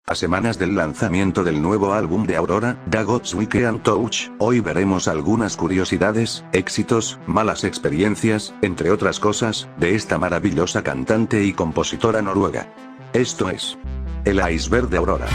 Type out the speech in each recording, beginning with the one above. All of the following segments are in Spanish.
A semanas del lanzamiento del nuevo álbum de Aurora, The Gods We Can Touch, hoy veremos algunas curiosidades, éxitos, malas experiencias, entre otras cosas, de esta maravillosa cantante y compositora noruega. Esto es el iceberg de Aurora.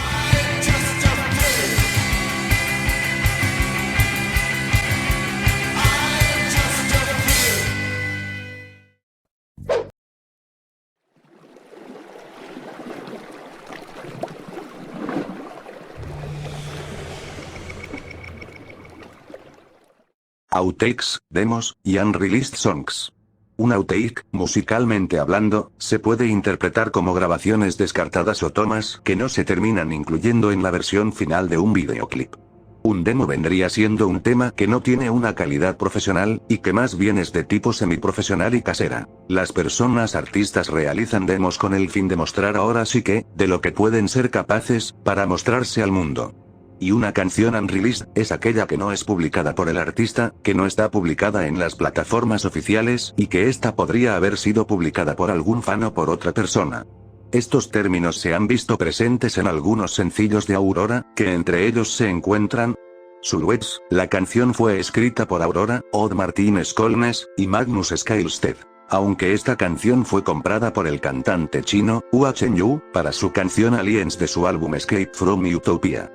Outtakes, demos, y unreleased songs. Un outtake, musicalmente hablando, se puede interpretar como grabaciones descartadas o tomas que no se terminan incluyendo en la versión final de un videoclip. Un demo vendría siendo un tema que no tiene una calidad profesional, y que más bien es de tipo semiprofesional y casera. Las personas artistas realizan demos con el fin de mostrar ahora sí que, de lo que pueden ser capaces, para mostrarse al mundo. Y una canción unreleased es aquella que no es publicada por el artista, que no está publicada en las plataformas oficiales y que ésta podría haber sido publicada por algún fan o por otra persona. Estos términos se han visto presentes en algunos sencillos de Aurora, que entre ellos se encuentran Silhouettes. La canción fue escrita por Aurora, Odd Martin Skolnes y Magnus Skylsted. Aunque esta canción fue comprada por el cantante chino, Hua Chenyu, para su canción Aliens de su álbum Escape from Utopia.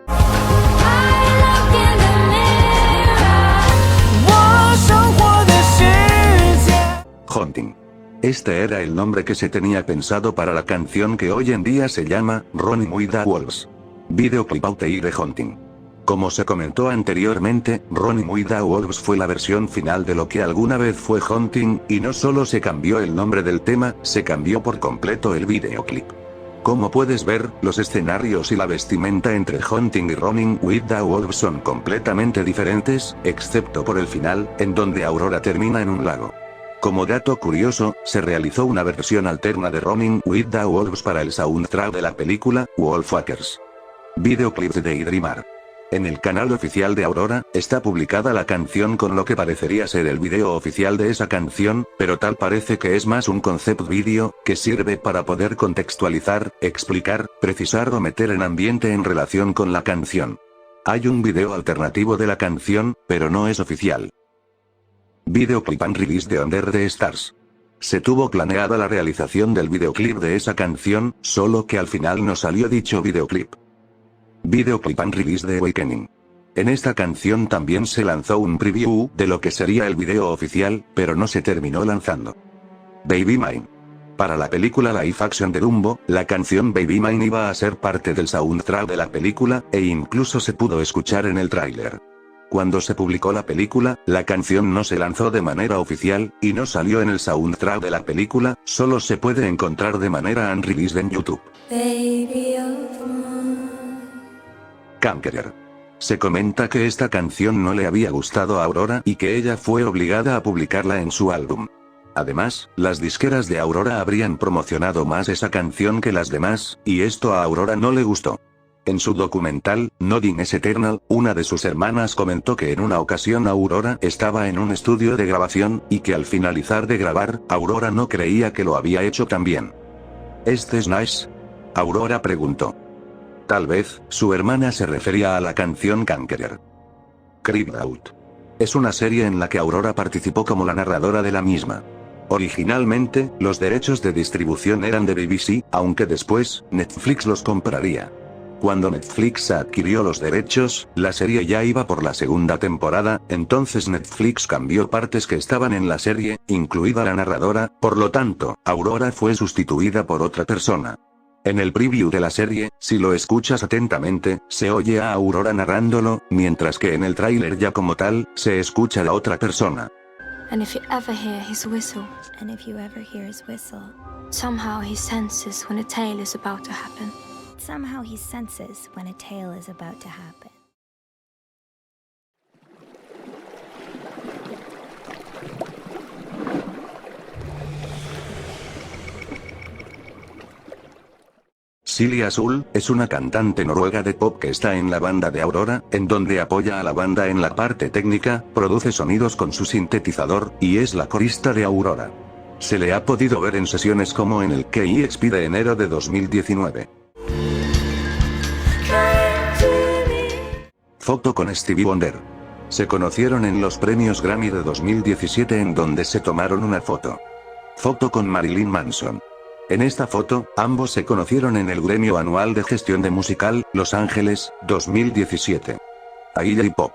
Haunting. Este era el nombre que se tenía pensado para la canción que hoy en día se llama Running with the Wolves. Videoclip outtake de Haunting. Como se comentó anteriormente, Running with the Wolves fue la versión final de lo que alguna vez fue Haunting, y no solo se cambió el nombre del tema, se cambió por completo el videoclip. Como puedes ver, los escenarios y la vestimenta entre Haunting y Running with the Wolves son completamente diferentes, excepto por el final, en donde Aurora termina en un lago. Como dato curioso, se realizó una versión alterna de Running with the Wolves para el soundtrack de la película, Wolfwalkers. Videoclip de Daydreamer. En el canal oficial de Aurora, está publicada la canción con lo que parecería ser el video oficial de esa canción, pero tal parece que es más un concept video, que sirve para poder contextualizar, explicar, precisar o meter en ambiente en relación con la canción. Hay un video alternativo de la canción, pero no es oficial. Videoclip unreleased de Under the Stars. Se tuvo planeada la realización del videoclip de esa canción, solo que al final no salió dicho videoclip. Videoclip unreleased de Awakening. En esta canción también se lanzó un preview de lo que sería el video oficial, pero no se terminó lanzando. Baby Mine. Para la película live action de Dumbo, la canción Baby Mine iba a ser parte del soundtrack de la película, e incluso se pudo escuchar en el tráiler. Cuando se publicó la película, la canción no se lanzó de manera oficial, y no salió en el soundtrack de la película, solo se puede encontrar de manera unreleased en YouTube. Conqueror. Se comenta que esta canción no le había gustado a Aurora y que ella fue obligada a publicarla en su álbum. Además, las disqueras de Aurora habrían promocionado más esa canción que las demás, y esto a Aurora no le gustó. En su documental, Nothing is Eternal, una de sus hermanas comentó que en una ocasión Aurora estaba en un estudio de grabación, y que al finalizar de grabar, Aurora no creía que lo había hecho tan bien. ¿Este es nice? Aurora preguntó. Tal vez, su hermana se refería a la canción Conqueror. Creeped Out. Es una serie en la que Aurora participó como la narradora de la misma. Originalmente, los derechos de distribución eran de BBC, aunque después, Netflix los compraría. Cuando Netflix adquirió los derechos, la serie ya iba por la segunda temporada, entonces Netflix cambió partes que estaban en la serie, incluida la narradora, por lo tanto, Aurora fue sustituida por otra persona. En el preview de la serie, si lo escuchas atentamente, se oye a Aurora narrándolo, mientras que en el tráiler ya como tal, se escucha a la otra persona. And if you ever hear his whistle, somehow he senses when a tale is about to happen. Somehow he senses when a tale is about to happen. Silja Sol es una cantante noruega de pop que está en la banda de Aurora, en donde apoya a la banda en la parte técnica, produce sonidos con su sintetizador, y es la corista de Aurora. Se le ha podido ver en sesiones como en el KEXP de enero de 2019. Foto con Stevie Wonder. Se conocieron en los premios Grammy de 2017 en donde se tomaron una foto. Foto con Marilyn Manson. En esta foto, ambos se conocieron en el Gremio Anual de Gestión de Musical, Los Ángeles, 2017. Iggy Pop.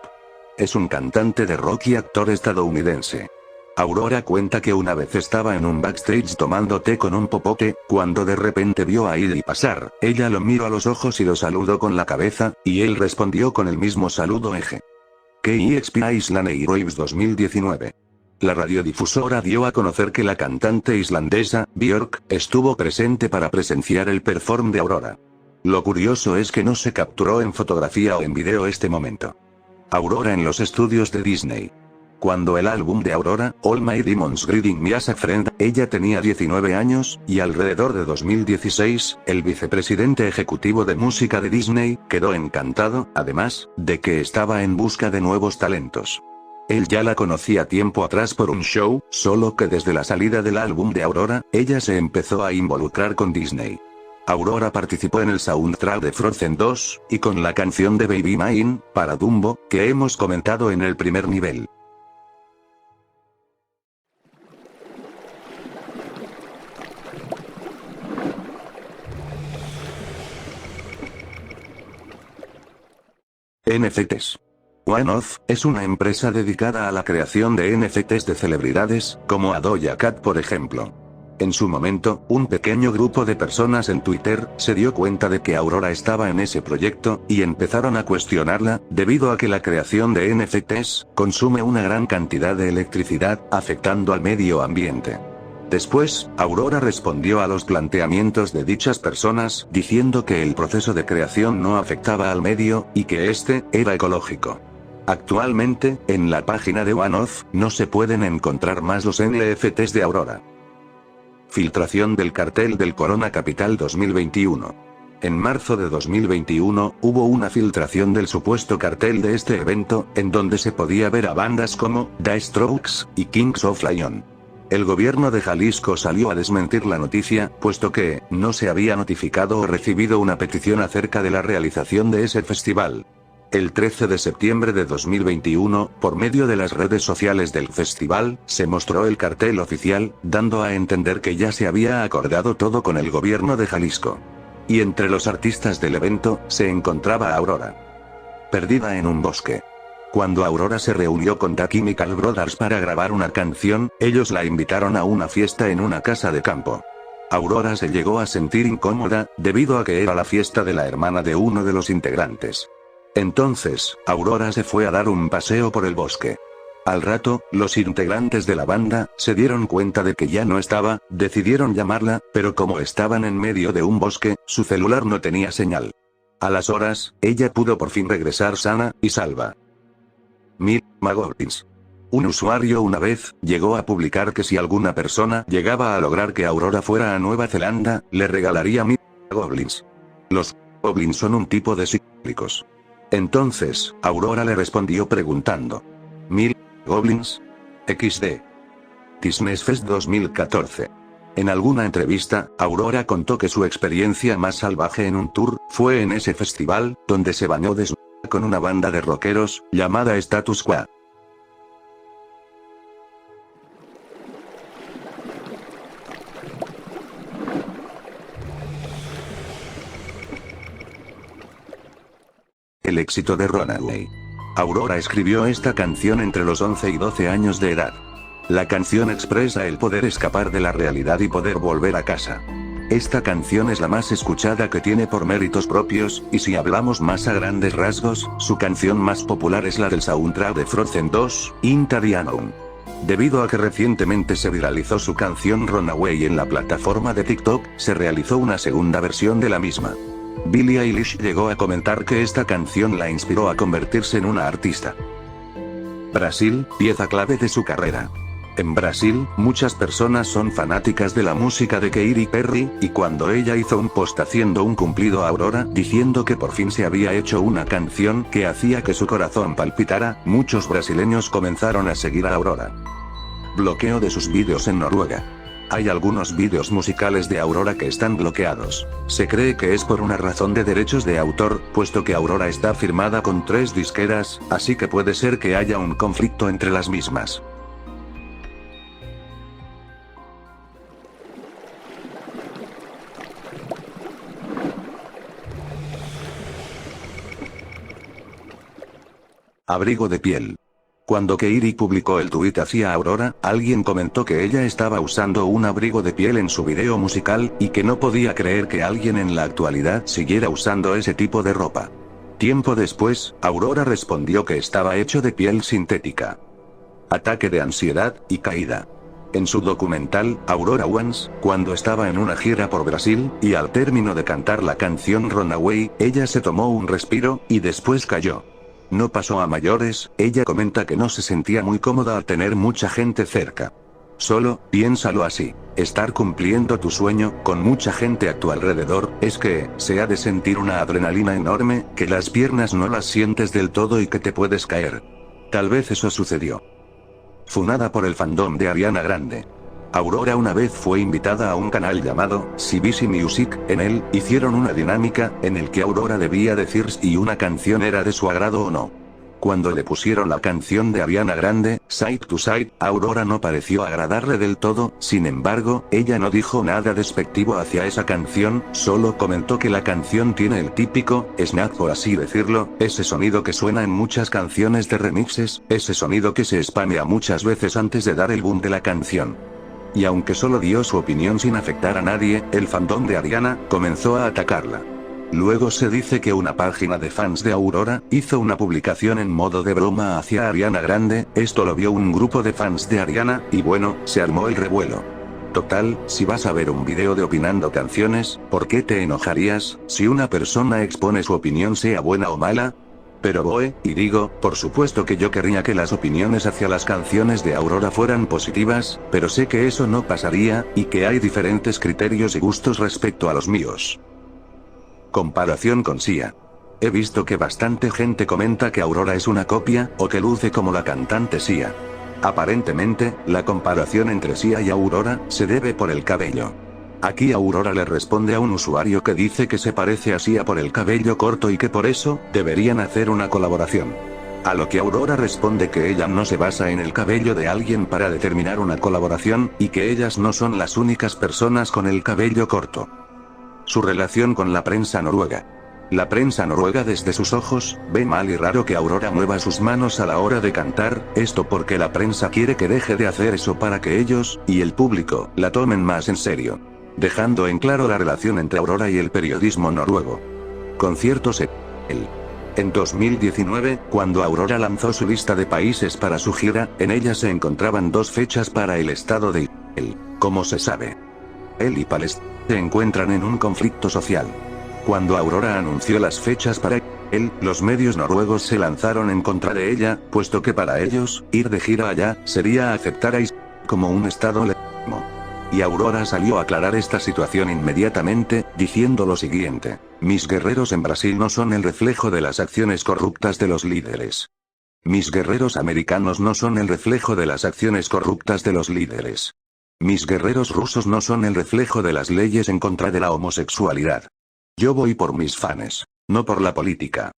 Es un cantante de rock y actor estadounidense. Aurora cuenta que una vez estaba en un backstage tomando té con un popote, cuando de repente vio a Iggy pasar, ella lo miró a los ojos y lo saludó con la cabeza, y él respondió con el mismo saludo eje. KEXP Island Airwaves 2019. La radiodifusora dio a conocer que la cantante islandesa, Björk, estuvo presente para presenciar el perform de Aurora. Lo curioso es que no se capturó en fotografía o en video este momento. Aurora en los estudios de Disney. Cuando el álbum de Aurora, All My Demons Greeting Me as a Friend, ella tenía 19 años, y alrededor de 2016, el vicepresidente ejecutivo de música de Disney, quedó encantado, además, de que estaba en busca de nuevos talentos. Él ya la conocía tiempo atrás por un show, solo que desde la salida del álbum de Aurora, ella se empezó a involucrar con Disney. Aurora participó en el soundtrack de Frozen 2, y con la canción de Baby Mine, para Dumbo, que hemos comentado en el primer nivel. NFTs. OneOf es una empresa dedicada a la creación de NFTs de celebridades, como a Doja Cat por ejemplo. En su momento, un pequeño grupo de personas en Twitter se dio cuenta de que Aurora estaba en ese proyecto, y empezaron a cuestionarla, debido a que la creación de NFTs consume una gran cantidad de electricidad, afectando al medio ambiente. Después, Aurora respondió a los planteamientos de dichas personas, diciendo que el proceso de creación no afectaba al medio, y que este era ecológico. Actualmente, en la página de OneOf, no se pueden encontrar más los NFTs de Aurora. Filtración del cartel del Corona Capital 2021. En marzo de 2021, hubo una filtración del supuesto cartel de este evento, en donde se podía ver a bandas como The Strokes y Kings of Leon. El gobierno de Jalisco salió a desmentir la noticia, puesto que no se había notificado o recibido una petición acerca de la realización de ese festival. El 13 de septiembre de 2021, por medio de las redes sociales del festival, se mostró el cartel oficial, dando a entender que ya se había acordado todo con el gobierno de Jalisco. Y entre los artistas del evento, se encontraba Aurora. Perdida en un bosque. Cuando Aurora se reunió con The Chemical Brothers para grabar una canción, ellos la invitaron a una fiesta en una casa de campo. Aurora se llegó a sentir incómoda, debido a que era la fiesta de la hermana de uno de los integrantes. Entonces, Aurora se fue a dar un paseo por el bosque. Al rato, los integrantes de la banda se dieron cuenta de que ya no estaba, decidieron llamarla, pero como estaban en medio de un bosque, su celular no tenía señal. A las horas, ella pudo por fin regresar sana y salva. Goblins. Un usuario una vez llegó a publicar que si alguna persona llegaba a lograr que Aurora fuera a Nueva Zelanda, le regalaría Goblins. Los Goblins son un tipo de cíclicos. Entonces, Aurora le respondió preguntando: ¿Goblins? XD. Disney's Fest 2014. En alguna entrevista, Aurora contó que su experiencia más salvaje en un tour fue en ese festival, donde se bañó desnuda con una banda de rockeros, llamada Status Quo. El éxito de Runaway. Aurora escribió esta canción entre los 11 y 12 años de edad. La canción expresa el poder escapar de la realidad y poder volver a casa. Esta canción es la más escuchada que tiene por méritos propios, y si hablamos más a grandes rasgos, su canción más popular es la del soundtrack de Frozen 2, Into the Unknown. Debido a que recientemente se viralizó su canción Runaway en la plataforma de TikTok, se realizó una segunda versión de la misma. Billie Eilish llegó a comentar que esta canción la inspiró a convertirse en una artista. Brasil, pieza clave de su carrera. En Brasil, muchas personas son fanáticas de la música de Katy Perry, y cuando ella hizo un post haciendo un cumplido a Aurora, diciendo que por fin se había hecho una canción que hacía que su corazón palpitara, muchos brasileños comenzaron a seguir a Aurora. Bloqueo de sus vídeos en Noruega. Hay algunos vídeos musicales de Aurora que están bloqueados. Se cree que es por una razón de derechos de autor, puesto que Aurora está firmada con 3 disqueras, así que puede ser que haya un conflicto entre las mismas. Abrigo de piel. Cuando Keiri publicó el tuit hacia Aurora, alguien comentó que ella estaba usando un abrigo de piel en su video musical, y que no podía creer que alguien en la actualidad siguiera usando ese tipo de ropa. Tiempo después, Aurora respondió que estaba hecho de piel sintética. Ataque de ansiedad y caída. En su documental, Aurora Once, cuando estaba en una gira por Brasil, y al término de cantar la canción Runaway, ella se tomó un respiro, y después cayó. No pasó a mayores, ella comenta que no se sentía muy cómoda al tener mucha gente cerca. Solo, piénsalo así, estar cumpliendo tu sueño, con mucha gente a tu alrededor, es que, se ha de sentir una adrenalina enorme, que las piernas no las sientes del todo y que te puedes caer. Tal vez eso sucedió. Funada por el fandom de Ariana Grande. Aurora una vez fue invitada a un canal llamado CBC Music, en él, hicieron una dinámica, en el que Aurora debía decir si una canción era de su agrado o no. Cuando le pusieron la canción de Ariana Grande, Side to Side, Aurora no pareció agradarle del todo, sin embargo, ella no dijo nada despectivo hacia esa canción, solo comentó que la canción tiene el típico, snap por así decirlo, ese sonido que suena en muchas canciones de remixes, ese sonido que se spamea muchas veces antes de dar el boom de la canción. Y aunque solo dio su opinión sin afectar a nadie, el fandom de Ariana comenzó a atacarla. Luego se dice que una página de fans de Aurora hizo una publicación en modo de broma hacia Ariana Grande, esto lo vio un grupo de fans de Ariana, y bueno, se armó el revuelo. Total, si vas a ver un video de opinando canciones, ¿por qué te enojarías, si una persona expone su opinión sea buena o mala? Pero voy, y digo, por supuesto que yo querría que las opiniones hacia las canciones de Aurora fueran positivas, pero sé que eso no pasaría, y que hay diferentes criterios y gustos respecto a los míos. Comparación con Sia. He visto que bastante gente comenta que Aurora es una copia, o que luce como la cantante Sia. Aparentemente, la comparación entre Sia y Aurora, se debe por el cabello. Aquí Aurora le responde a un usuario que dice que se parece a Sia por el cabello corto y que por eso, deberían hacer una colaboración. A lo que Aurora responde que ella no se basa en el cabello de alguien para determinar una colaboración, y que ellas no son las únicas personas con el cabello corto. Su relación con la prensa noruega. La prensa noruega desde sus ojos, ve mal y raro que Aurora mueva sus manos a la hora de cantar, esto porque la prensa quiere que deje de hacer eso para que ellos, y el público, la tomen más en serio. Dejando en claro la relación entre Aurora y el periodismo noruego. Conciertos en 2019, cuando Aurora lanzó su lista de países para su gira, en ella se encontraban 2 fechas para el estado de Israel. Como se sabe, Israel y Palestina se encuentran en un conflicto social. Cuando Aurora anunció las fechas para Israel, los medios noruegos se lanzaron en contra de ella, puesto que para ellos, ir de gira allá, sería aceptar a Israel como un estado legítimo. Y Aurora salió a aclarar esta situación inmediatamente, diciendo lo siguiente: mis guerreros en Brasil no son el reflejo de las acciones corruptas de los líderes. Mis guerreros americanos no son el reflejo de las acciones corruptas de los líderes. Mis guerreros rusos no son el reflejo de las leyes en contra de la homosexualidad. Yo voy por mis fans, no por la política.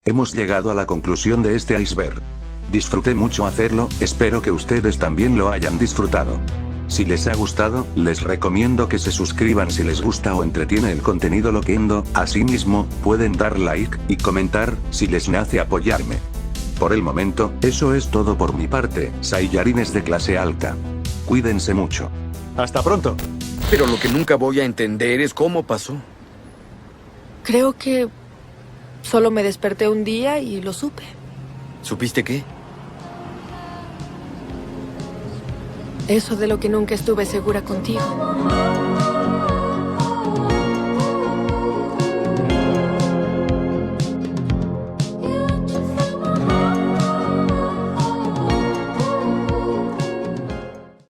Hemos llegado a la conclusión de este iceberg. Disfruté mucho hacerlo, espero que ustedes también lo hayan disfrutado. Si les ha gustado, les recomiendo que se suscriban si les gusta o entretiene el contenido loquendo, asimismo, pueden dar like, y comentar, si les nace apoyarme. Por el momento, eso es todo por mi parte, Saiyarines de clase alta. Cuídense mucho. Hasta pronto. Pero lo que nunca voy a entender es cómo pasó. Creo que solo me desperté un día y lo supe. ¿Supiste qué? Eso de lo que nunca estuve segura contigo.